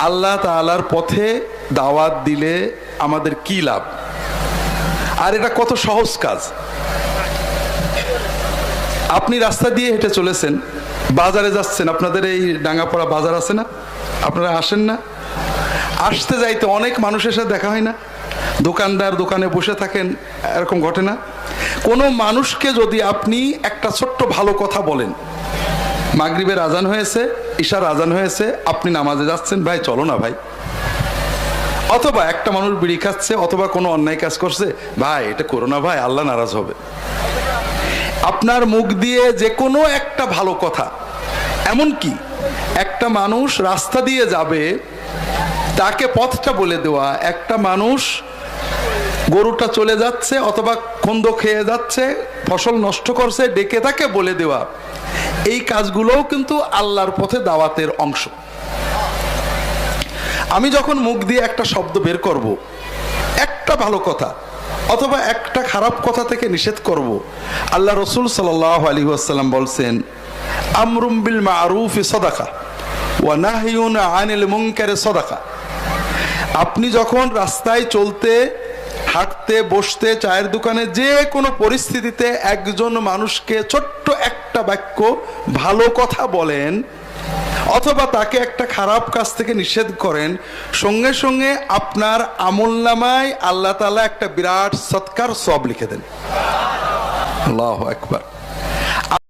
আল্লাহ তাআলার পথে দাওয়াত দিলে আমাদের কি লাভ, আর এটা কত সহজ কাজ। আপনি রাস্তা দিয়ে হেঁটে চলেছেন, বাজারে যাচ্ছেন, আপনাদের এই ডাঙ্গাপাড়া বাজার আছে না, আপনারা আসেন না? আসতে যাইতে অনেক মানুষের সাথে দেখা হয় না? দোকানদার দোকানে বসে থাকেন, এরকম ঘটে না? কোনো মানুষকে যদি আপনি একটা ছোট্ট ভালো কথা বলেন, মাগরিবের আজান হয়েছে, ঈশার আজান হয়েছে, আপনি নামাজে যাচ্ছেন, ভাই চলো না ভাই। অথবা একটা মানুষ বিড়ি খাচ্ছে অথবা কোনো অন্যায় কাজ করছে, ভাই এটা করো না ভাই, আল্লাহ নারাজ হবে। আপনার মুখ দিয়ে যে কোনো একটা ভালো কথা, এমনকি একটা মানুষ রাস্তা দিয়ে যাবে তাকে পথটা বলে দেওয়া, একটা মানুষ গরুটা চলে যাচ্ছে অথবা খন্দ খেয়ে যাচ্ছে, ফসল নষ্ট করছে, ডেকে তাকে বলে দেওয়া, এই কাজগুলোও কিন্তু আল্লাহর পথে দাওয়াতের অংশ। আমি যখন মুখ দিয়ে একটা শব্দ বের করব, একটা ভালো কথা অথবা একটা খারাপ কথা থেকে নিষেধ করব, আল্লাহ রসুল সাল্লাল্লাহু আলাইহি ওয়াসাল্লাম বলছেন, আমরুম বিল মারুফি সাদাকা ওয়া নাহয়ুন আনিল মুনকারি সাদাকা। আপনি যখন রাস্তায় চলতে, হাঁটতে, বসতে, চায়ের দোকানে, যে কোনো পরিস্থিতিতে একজন মানুষকে ছোট্ট একটা বাক্য ভালো কথা বলেন অথবা তাকে একটা খারাপ কাজ থেকে নিষেধ করেন, সঙ্গে সঙ্গে আপনার আমলনামায় আল্লাহ তাআলা একটা বিরাট সৎকার সওয়াব লিখে দেন। আল্লাহু আকবার।